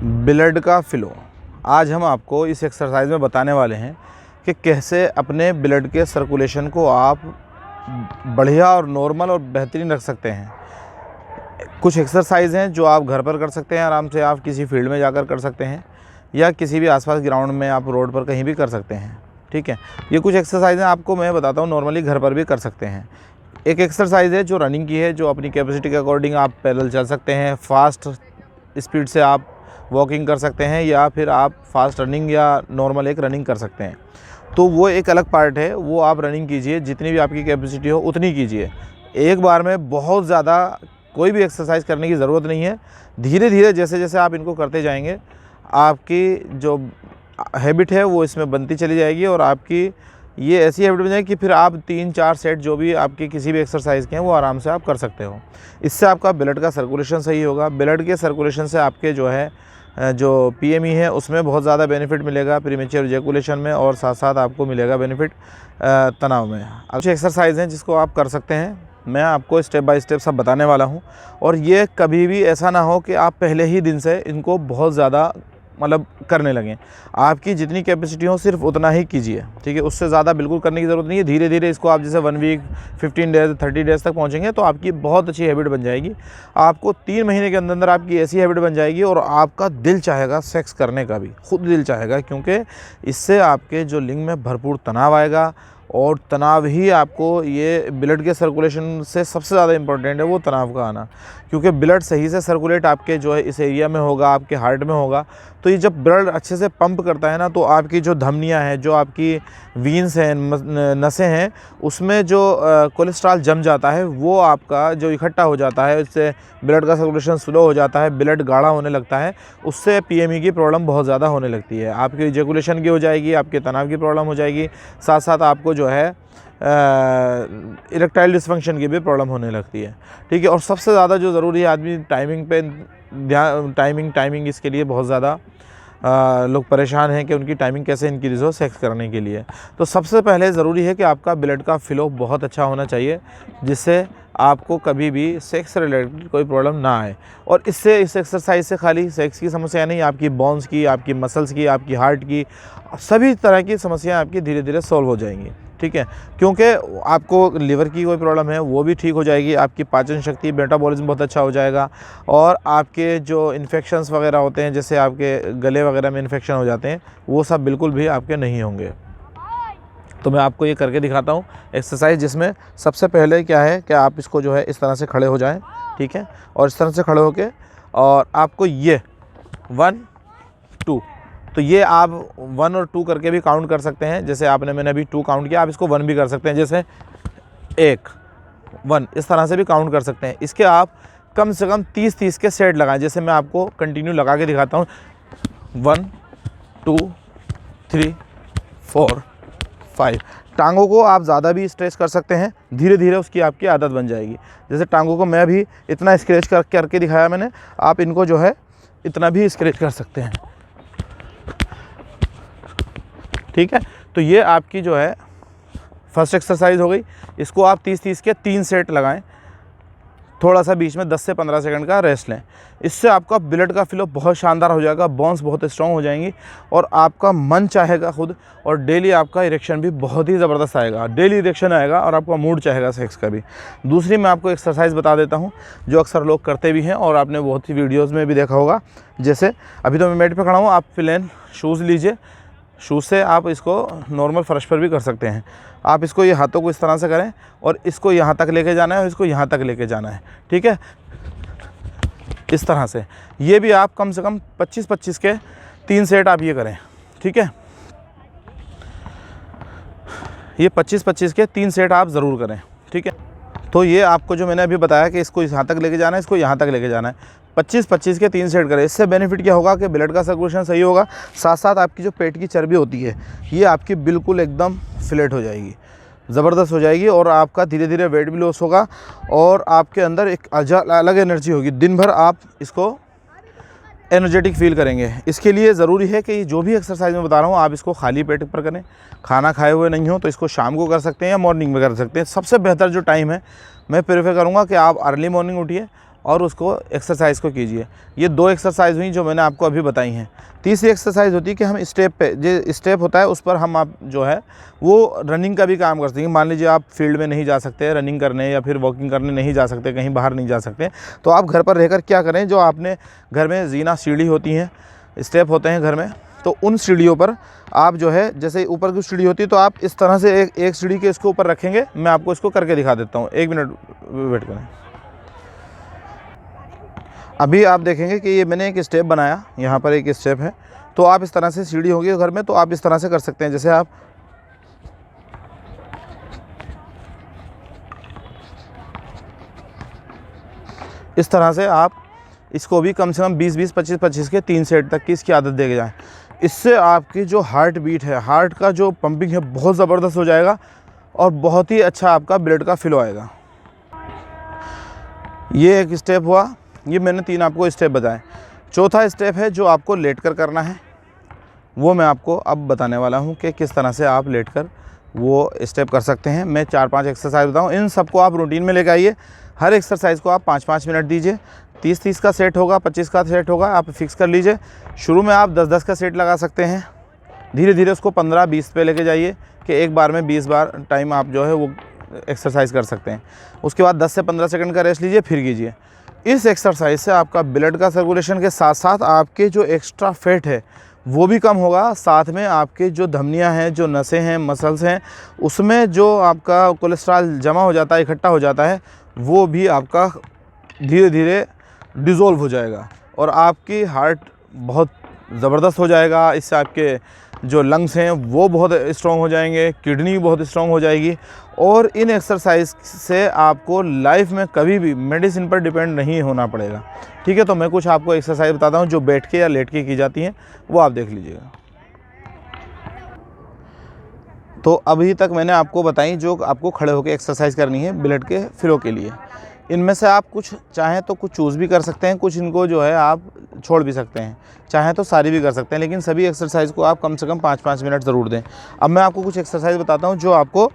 Blood का flow. आज हम आपको इस एक्सरसाइज में बताने वाले हैं कि कैसे अपने ब्लड के सर्कुलेशन को आप बढ़िया और नॉर्मल और बेहतरीन रख सकते हैं। कुछ एक्सरसाइज हैं जो आप घर पर कर सकते हैं आराम से, आप किसी फील्ड में जाकर कर सकते हैं या किसी भी आसपास ग्राउंड में, आप रोड पर कहीं भी कर सकते हैं। ठीक है, ये कुछ एक्सरसाइज़ें आपको मैं बताता हूँ, नॉर्मली घर पर भी कर सकते हैं। एक एक्सरसाइज है जो रनिंग की है, जो अपनी कैपेसिटी के अकॉर्डिंग आप पैदल चल सकते हैं, फास्ट स्पीड से आप वॉकिंग कर सकते हैं या फिर आप फास्ट रनिंग या नॉर्मल एक रनिंग कर सकते हैं। तो वो एक अलग पार्ट है, वो आप रनिंग कीजिए, जितनी भी आपकी कैपेसिटी हो उतनी कीजिए। एक बार में बहुत ज़्यादा कोई भी एक्सरसाइज करने की ज़रूरत नहीं है। धीरे धीरे जैसे जैसे आप इनको करते जाएंगे, आपकी जो हैबिट है वो इसमें बनती चली जाएगी और आपकी ये ऐसी हैबिट बन जाएगी कि फिर आप 3-4 सेट जो भी आपकी किसी भी एक्सरसाइज के हैं वो आराम से आप कर सकते हो। इससे आपका ब्लड का सर्कुलेशन सही होगा। ब्लड के सर्कुलेशन से आपके जो है जो पीएमई है उसमें बहुत ज़्यादा बेनिफिट मिलेगा, प्रीमेच्योर इजैकुलेशन में, और साथ साथ आपको मिलेगा बेनिफिट तनाव में। अच्छी एक्सरसाइज हैं जिसको आप कर सकते हैं, मैं आपको स्टेप बाय स्टेप सब बताने वाला हूं। और ये कभी भी ऐसा ना हो कि आप पहले ही दिन से इनको बहुत ज़्यादा करने लगें। आपकी जितनी कैपेसिटी हो सिर्फ उतना ही कीजिए, ठीक है। उससे ज़्यादा बिल्कुल करने की ज़रूरत नहीं है। धीरे धीरे इसको आप जैसे 1 वीक, 15 डेज़, 30 डेज़ तक पहुंचेंगे तो आपकी बहुत अच्छी हैबिट बन जाएगी। आपको 3 महीने के अंदर अंदर आपकी ऐसी हैबिट बन जाएगी और आपका दिल चाहेगा सेक्स करने का भी, खुद दिल चाहेगा, क्योंकि इससे आपके जो लिंग में भरपूर तनाव आएगा। और तनाव ही आपको, ये ब्लड के सर्कुलेशन से सबसे ज़्यादा इम्पोर्टेंट है वो तनाव का आना, क्योंकि ब्लड सही से सर्कुलेट आपके जो है इस एरिया में होगा, आपके हार्ट में होगा। तो ये जब ब्लड अच्छे से पंप करता है ना, तो आपकी जो धमनियाँ हैं, जो आपकी वीन्स हैं, नसें हैं, उसमें जो कोलेस्ट्रॉल जम जाता है वो आपका जो इकट्ठा हो जाता है, उससे ब्लड का सर्कुलेशन स्लो हो जाता है, ब्लड गाढ़ा होने लगता है। उससे पीएमई की प्रॉब्लम बहुत ज़्यादा होने लगती है। आपकी इजैकुलेशन की हो जाएगी, आपके तनाव की प्रॉब्लम हो जाएगी, साथ साथ आपको जो है इरेक्टाइल डिसफंक्शन की भी प्रॉब्लम होने लगती है, ठीक है। और सबसे ज़्यादा जो ज़रूरी है, आदमी टाइमिंग पे ध्यान, टाइमिंग इसके लिए बहुत ज़्यादा लोग परेशान हैं कि उनकी टाइमिंग कैसे इंक्रीज़ हो सेक्स करने के लिए। तो सबसे पहले ज़रूरी है कि आपका ब्लड का फ़्लो बहुत अच्छा होना चाहिए, जिससे आपको कभी भी सेक्स रिलेटेड कोई प्रॉब्लम ना आए। और इससे, इस एक्सरसाइज से खाली सेक्स की समस्या नहीं, आपकी बोन्स की, आपकी मसल्स की, आपकी हार्ट की, सभी तरह की समस्याएं आपकी धीरे धीरे सॉल्व हो जाएंगी, ठीक है। क्योंकि आपको लिवर की कोई प्रॉब्लम है वो भी ठीक हो जाएगी, आपकी पाचन शक्ति, मेटाबॉलिज्म बहुत अच्छा हो जाएगा, और आपके जो इन्फेक्शंस वगैरह होते हैं, जैसे आपके गले वगैरह में इन्फेक्शन हो जाते हैं, वो सब बिल्कुल भी आपके नहीं होंगे। तो मैं आपको ये करके दिखाता हूँ एक्सरसाइज, जिसमें सबसे पहले क्या है कि आप इसको जो है इस तरह से खड़े हो जाएं, ठीक है। और इस तरह से खड़े होके, और आपको ये 1, 2, तो ये आप 1 और 2 करके भी काउंट कर सकते हैं। जैसे मैंने अभी 2 काउंट किया, आप इसको 1 भी कर सकते हैं, जैसे 1, 1, इस तरह से भी काउंट कर सकते हैं। इसके आप कम से कम 30-30 के सेट लगाएं, जैसे मैं आपको कंटिन्यू लगा के दिखाता हूँ। 1, 2, 3, 4, 5। टांगों को आप ज़्यादा भी स्ट्रेच कर सकते हैं, धीरे धीरे उसकी आपकी आदत बन जाएगी। जैसे टांगों को मैं अभी इतना स्क्रैच करके दिखाया मैंने, आप इनको जो है इतना भी स्क्रैच कर सकते हैं, ठीक है। तो ये आपकी जो है फर्स्ट एक्सरसाइज हो गई। इसको आप 30-30 के 3 सेट लगाएं, थोड़ा सा बीच में 10 से 15 सेकंड का रेस्ट लें। इससे आपका ब्लड का फ्लो बहुत शानदार हो जाएगा, बोन्स बहुत स्ट्रॉन्ग हो जाएंगी, और आपका मन चाहेगा खुद, और डेली आपका इरेक्शन भी बहुत ही ज़बरदस्त आएगा। डेली इरेक्शन आएगा और आपका मूड चाहेगा सेक्स का भी। दूसरी मैं आपको एक्सरसाइज बता देता हूँ जो अक्सर लोग करते भी हैं और आपने बहुत सी वीडियोज़ में भी देखा होगा। जैसे अभी तो मैं मेट पर खड़ा हूँ, आप प्लेन शूज़ लीजिए, शूज़ से आप इसको नॉर्मल फर्श पर भी कर सकते हैं। आप इसको ये हाथों को इस तरह से करें और इसको यहाँ तक लेके जाना है और इसको यहाँ तक लेके जाना है, ठीक है, इस तरह से। ये भी आप कम से कम 25-25 के 3 सेट आप ये करें, ठीक है। ये 25-25 के 3 सेट आप ज़रूर करें, ठीक है। तो ये आपको जो मैंने अभी बताया कि इसको यहाँ तक लेके जाना है, इसको यहाँ तक लेके जाना है, 25-25 के 3 सेट करें। इससे बेनिफिट क्या होगा कि ब्लड का सर्कुलेशन सही होगा, साथ साथ आपकी जो पेट की चर्बी होती है ये आपकी बिल्कुल एकदम फ्लैट हो जाएगी, ज़बरदस्त हो जाएगी, और आपका धीरे धीरे वेट भी लॉस होगा, और आपके अंदर एक अलग एनर्जी होगी। दिन भर आप इसको एनर्जेटिक फील करेंगे। इसके लिए ज़रूरी है कि जो भी एक्सरसाइज मैं बता रहा हूँ आप इसको खाली पेट पर करें, खाना खाए हुए नहीं हो तो इसको शाम को कर सकते हैं या मॉर्निंग में कर सकते हैं। सबसे बेहतर जो टाइम है, मैं प्रेफर करूँगा कि आप अर्ली मॉर्निंग उठिए और उसको एक्सरसाइज को कीजिए। ये 2 एक्सरसाइज हुई जो मैंने आपको अभी बताई हैं। तीसरी एक्सरसाइज होती है कि हम स्टेप पे, जो स्टेप होता है उस पर हम आप जो है वो रनिंग का भी काम कर सकते हैं। मान लीजिए आप फील्ड में नहीं जा सकते रनिंग करने या फिर वॉकिंग करने नहीं जा सकते, कहीं बाहर नहीं जा सकते, तो आप घर पर रहकर क्या करें, जो आपने घर में जीना सीढ़ी होती हैं, स्टेप होते हैं घर में, तो उन सीढ़ियों पर आप जो है, जैसे ऊपर की सीढ़ी होती है तो आप इस तरह से एक सीढ़ी के इसको ऊपर रखेंगे। मैं आपको इसको करके दिखा देता हूँ, 1 मिनट वेट करें। अभी आप देखेंगे कि ये मैंने एक स्टेप बनाया, यहाँ पर एक स्टेप है, तो आप इस तरह से सीढ़ी होगी घर में, तो आप इस तरह से कर सकते हैं। जैसे आप इस तरह से आप इसको भी कम से कम 20-20, 25-25 के 3 सेट तक की इसकी आदत दे के जाएँ। इससे आपकी जो हार्ट बीट है, हार्ट का जो पंपिंग है बहुत ज़बरदस्त हो जाएगा और बहुत ही अच्छा आपका ब्लड का फ्लो आएगा। ये एक स्टेप हुआ, ये मैंने 3 आपको स्टेप बताए। चौथा स्टेप है जो आपको लेट कर करना है, वो मैं आपको अब बताने वाला हूँ कि किस तरह से आप लेट कर वो स्टेप कर सकते हैं। मैं 4-5 एक्सरसाइज बताऊँ, इन सबको आप रूटीन में लेकर आइए। हर एक्सरसाइज को आप 5-5 मिनट दीजिए। 30-30 का सेट होगा, 25 का सेट होगा, आप फिक्स कर लीजिए। शुरू में आप 10-10 का सेट लगा सकते हैं, धीरे धीरे उसको 15-20 पे लेके जाइए कि एक बार में 20 बार टाइम आप जो है वो एक्सरसाइज कर सकते हैं। उसके बाद 10 से 15 सेकंड का रेस्ट लीजिए, फिर कीजिए। इस एक्सरसाइज से आपका ब्लड का सर्कुलेशन के साथ साथ आपके जो एक्स्ट्रा फैट है वो भी कम होगा, साथ में आपके जो धमनियां हैं, जो नसें हैं, मसल्स हैं, उसमें जो आपका कोलेस्ट्रॉल जमा हो जाता है, इकट्ठा हो जाता है, वो भी आपका धीरे धीरे डिज़ोल्व हो जाएगा और आपकी हार्ट बहुत ज़बरदस्त हो जाएगा। इससे आपके जो लंग्स हैं वो बहुत स्ट्रॉन्ग हो जाएंगे, किडनी बहुत स्ट्रॉन्ग हो जाएगी। और इन एक्सरसाइज से आपको लाइफ में कभी भी मेडिसिन पर डिपेंड नहीं होना पड़ेगा। ठीक है, तो मैं कुछ आपको एक्सरसाइज बताता हूँ जो बैठ के या लेट के की जाती हैं, वो आप देख लीजिएगा। तो अभी तक मैंने आपको बताई जो आपको खड़े होकर एक्सरसाइज करनी है ब्लड के फ्लो के लिए। इनमें से आप कुछ चाहें तो कुछ चूज़ भी कर सकते हैं, कुछ इनको जो है आप छोड़ भी सकते हैं, चाहें तो सारी भी कर सकते हैं, लेकिन सभी एक्सरसाइज को आप कम से कम 5-5 मिनट ज़रूर दें। अब मैं आपको कुछ एक्सरसाइज बताता हूं जो आपको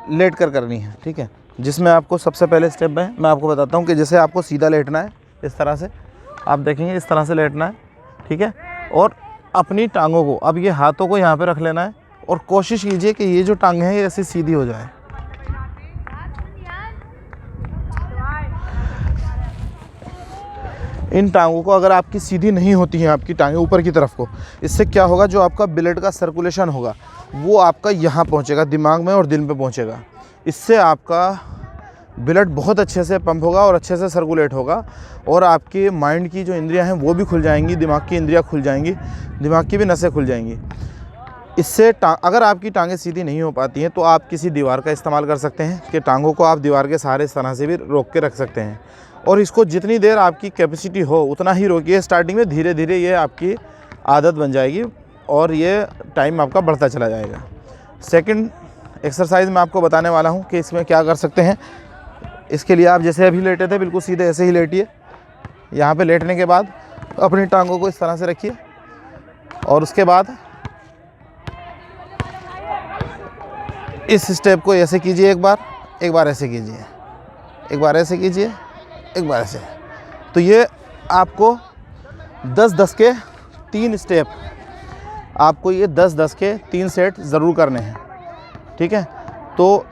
लेट कर करनी है, ठीक है, जिसमें आपको सबसे पहले स्टेप में मैं आपको बताता हूं कि जैसे आपको सीधा लेटना है, इस तरह से आप देखेंगे, इस तरह से लेटना है, ठीक है, और अपनी टांगों को, अब ये हाथों को यहाँ पर रख लेना है और कोशिश कीजिए कि ये जो टांगें हैं ये ऐसी सीधी हो जाए। इन टांगों को अगर आपकी सीधी नहीं होती हैं, आपकी टांगें ऊपर की तरफ को, इससे क्या होगा, जो आपका ब्लड का सर्कुलेशन होगा वो आपका यहाँ पहुँचेगा दिमाग में और दिल में पहुँचेगा। इससे आपका ब्लड बहुत अच्छे से पंप होगा और अच्छे से सर्कुलेट होगा और आपके माइंड की जो इंद्रियाँ हैं वो भी खुल जाएंगी, दिमाग की इंद्रियाँ खुल जाएंगी, दिमाग की भी नसें खुल जाएंगी। इससे अगर आपकी टांगें सीधी नहीं हो पाती हैं तो आप किसी दीवार का इस्तेमाल कर सकते हैं कि टांगों को आप दीवार के सहारे इस तरह से भी रोक के रख सकते हैं और इसको जितनी देर आपकी कैपेसिटी हो उतना ही रोकिए। स्टार्टिंग में धीरे धीरे ये आपकी आदत बन जाएगी और ये टाइम आपका बढ़ता चला जाएगा। सेकंड एक्सरसाइज मैं आपको बताने वाला हूँ कि इसमें क्या कर सकते हैं। इसके लिए आप जैसे अभी लेटे थे बिल्कुल सीधे ऐसे ही लेटिए। यहाँ पे लेटने के बाद अपनी टांगों को इस तरह से रखिए और उसके बाद इस स्टेप को ऐसे कीजिए, एक बार ऐसे कीजिए, एक बार ऐसे कीजिए, एक बार ऐसे। तो ये आपको 10-10 के 3 स्टेप, आपको ये 10-10 के 3 सेट ज़रूर करने हैं, ठीक है। तो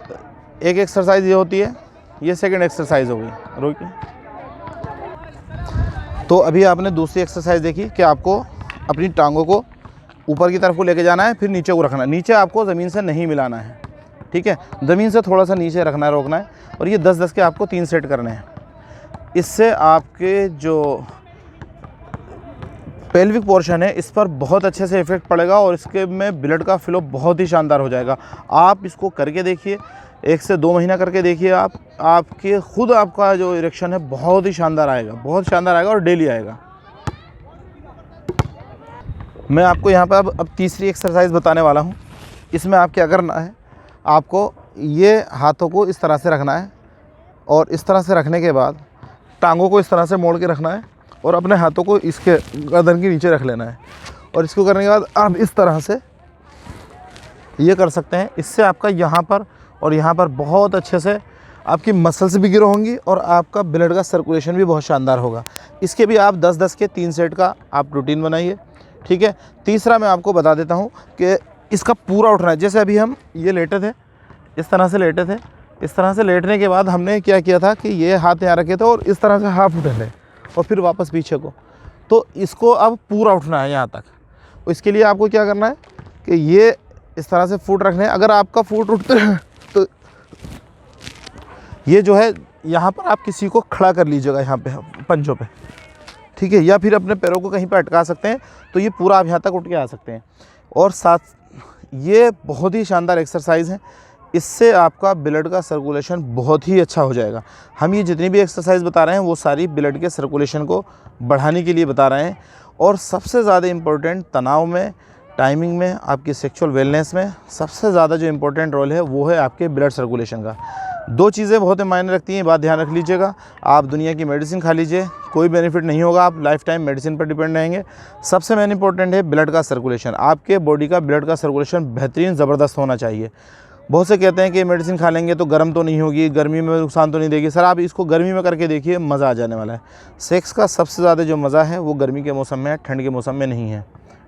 एक एक्सरसाइज ये होती है, ये सेकंड एक्सरसाइज हो गई। रोकिए। तो अभी आपने दूसरी एक्सरसाइज देखी कि आपको अपनी टांगों को ऊपर की तरफ को लेके जाना है, फिर नीचे को रखना है। नीचे आपको ज़मीन से नहीं मिलाना है, ठीक है, ज़मीन से थोड़ा सा नीचे रखना है, रोकना है। और ये 10-10 के आपको 3 सेट करने हैं। इससे आपके जो पेल्विक पोर्शन है इस पर बहुत अच्छे से इफ़ेक्ट पड़ेगा और इसके में ब्लड का फ्लो बहुत ही शानदार हो जाएगा। आप इसको करके देखिए, 1 से 2 महीना करके देखिए, आपके खुद आपका जो इरेक्शन है बहुत ही शानदार आएगा, बहुत शानदार आएगा और डेली आएगा। मैं आपको यहाँ पर अब तीसरी एक्सरसाइज बताने वाला हूँ। इसमें आप क्या करना है, आपको ये हाथों को इस तरह से रखना है और इस तरह से रखने के बाद टांगों को इस तरह से मोड़ के रखना है और अपने हाथों को इसके गर्दन के नीचे रख लेना है और इसको करने के बाद आप इस तरह से ये कर सकते हैं। इससे आपका यहाँ पर और यहाँ पर बहुत अच्छे से आपकी मसल्स भी ग्रो होंगी और आपका ब्लड का सर्कुलेशन भी बहुत शानदार होगा। इसके भी आप 10-10 के 3 सेट का आप रूटीन बनाइए, ठीक है। तीसरा मैं आपको बता देता हूँ कि इसका पूरा उठना है। जैसे अभी हम ये लेटे थे, इस तरह से लेटे थे, इस तरह से लेटने के बाद हमने क्या किया था कि ये हाथ यहाँ रखे थे और इस तरह से हाफ उठे थे और फिर वापस पीछे को। तो इसको अब पूरा उठना है यहाँ तक। तो इसके लिए आपको क्या करना है कि ये इस तरह से फुट रखने हैं। अगर आपका फुट उठते हैं तो ये जो है यहाँ पर आप किसी को खड़ा कर लीजिएगा, यहाँ पे पंजों पे, ठीक है, या फिर अपने पैरों को कहीं पर अटका सकते हैं। तो ये पूरा आप यहाँ तक उठ के आ सकते हैं। और साथ ये बहुत ही शानदार एक्सरसाइज है, इससे आपका ब्लड का सर्कुलेशन बहुत ही अच्छा हो जाएगा। हम ये जितनी भी एक्सरसाइज बता रहे हैं वो सारी ब्लड के सर्कुलेशन को बढ़ाने के लिए बता रहे हैं। और सबसे ज़्यादा इम्पोर्टेंट तनाव में, टाइमिंग में, आपकी सेक्सुअल वेलनेस में सबसे ज़्यादा जो इम्पोर्टेंट रोल है वो है आपके ब्लड सर्कुलेशन का। 2 चीज़ें बहुत मायने रखती हैं, बात ध्यान रख लीजिएगा। आप दुनिया की मेडिसिन खा लीजिए, कोई बेनिफिट नहीं होगा, आप लाइफ टाइम मेडिसिन पर डिपेंड रहेंगे। सबसे मेन इंपॉर्टेंट है ब्लड का सर्कुलेशन। आपके बॉडी का ब्लड का सर्कुलेशन बेहतरीन ज़बरदस्त होना चाहिए। बहुत से कहते हैं कि मेडिसिन खा लेंगे तो गर्म तो नहीं होगी, गर्मी में नुकसान तो नहीं देगी। सर आप इसको गर्मी में करके देखिए, मज़ा आ जाने वाला है। सेक्स का सबसे ज़्यादा जो मज़ा है वो गर्मी के मौसम में है, ठंड के मौसम में नहीं है,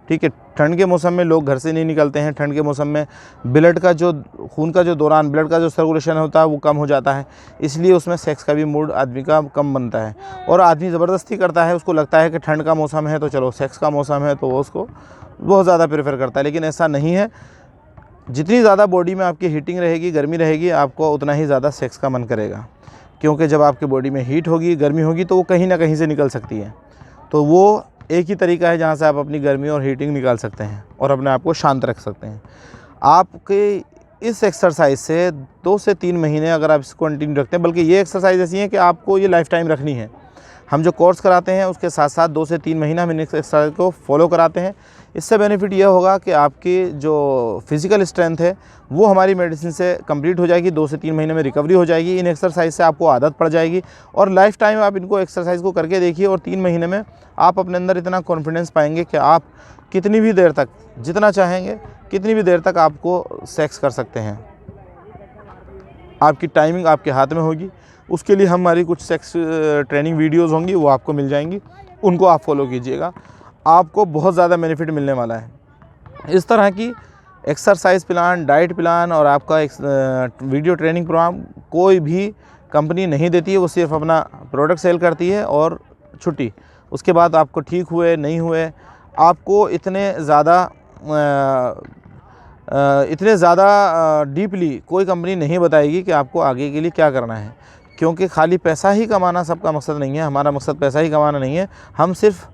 ठीक है। ठंड के मौसम में लोग घर से नहीं निकलते हैं। ठंड के मौसम में ब्लड का जो खून का जो दौरान ब्लड का जो सर्कुलेशन होता है वो कम हो जाता है, इसलिए उसमें सेक्स का भी मूड आदमी का कम बनता है और आदमी ज़बरदस्ती करता है। उसको लगता है कि ठंड का मौसम है तो चलो सेक्स का मौसम है, तो वो उसको बहुत ज़्यादा प्रेफर करता है। लेकिन ऐसा नहीं है। जितनी ज़्यादा बॉडी में आपकी हीटिंग रहेगी, गर्मी रहेगी, आपको उतना ही ज़्यादा सेक्स का मन करेगा। क्योंकि जब आपकी बॉडी में हीट होगी, गर्मी होगी, तो वो कहीं ना कहीं से निकल सकती है। तो वो एक ही तरीका है जहाँ से आप अपनी गर्मी और हीटिंग निकाल सकते हैं और अपने आप को शांत रख सकते हैं। आपके इस एक्सरसाइज से 2 से 3 महीने अगर आप इसको कंटिन्यू रखते हैं, बल्कि ये एक्सरसाइज ऐसी है कि आपको ये लाइफ टाइम रखनी है। हम जो कोर्स कराते हैं उसके साथ साथ 2 से 3 महीना हम इन एक्सरसाइज को फॉलो कराते हैं। इससे बेनिफिट ये होगा कि आपकी जो फिज़िकल स्ट्रेंथ है वो हमारी मेडिसिन से कंप्लीट हो जाएगी। 2 से 3 महीने में रिकवरी हो जाएगी। इन एक्सरसाइज से आपको आदत पड़ जाएगी और लाइफ टाइम आप इनको एक्सरसाइज को करके देखिए और 3 महीने में आप अपने अंदर इतना कॉन्फिडेंस पाएंगे कि आप कितनी भी देर तक, जितना चाहेंगे कितनी भी देर तक आपको सेक्स कर सकते हैं। आपकी टाइमिंग आपके हाथ में होगी। उसके लिए हमारी कुछ सेक्स ट्रेनिंग वीडियोज़ होंगी, वो आपको मिल जाएंगी, उनको आप फॉलो कीजिएगा। आपको बहुत ज़्यादा बेनिफिट मिलने वाला है। इस तरह की एक्सरसाइज प्लान, डाइट प्लान और आपका वीडियो ट्रेनिंग प्रोग्राम कोई भी कंपनी नहीं देती है। वो सिर्फ अपना प्रोडक्ट सेल करती है और छुट्टी। उसके बाद आपको ठीक हुए नहीं हुए, आपको इतने ज़्यादा डीपली कोई कंपनी नहीं बताएगी कि आपको आगे के लिए क्या करना है। क्योंकि खाली पैसा ही कमाना सबका मकसद नहीं है। हमारा मकसद पैसा ही कमाना नहीं है। हम सिर्फ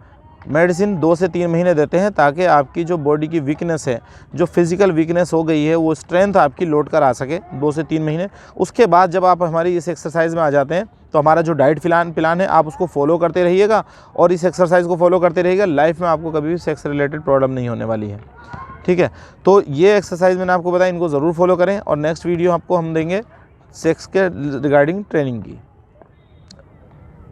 मेडिसिन 2 से 3 महीने देते हैं ताकि आपकी जो बॉडी की वीकनेस है, जो फिज़िकल वीकनेस हो गई है, वो स्ट्रेंथ आपकी लौट कर आ सके 2 से 3 महीने। उसके बाद जब आप हमारी इस एक्सरसाइज में आ जाते हैं तो हमारा जो डाइट प्लान है आप उसको फॉलो करते रहिएगा और इस एक्सरसाइज को फॉलो करते रहिएगा। लाइफ में आपको कभी भी सेक्स रिलेटेड प्रॉब्लम नहीं होने वाली है, ठीक है। तो ये एक्सरसाइज मैंने आपको बताया, इनको ज़रूर फॉलो करें और नेक्स्ट वीडियो आपको हम देंगे सेक्स के रिगार्डिंग ट्रेनिंग की।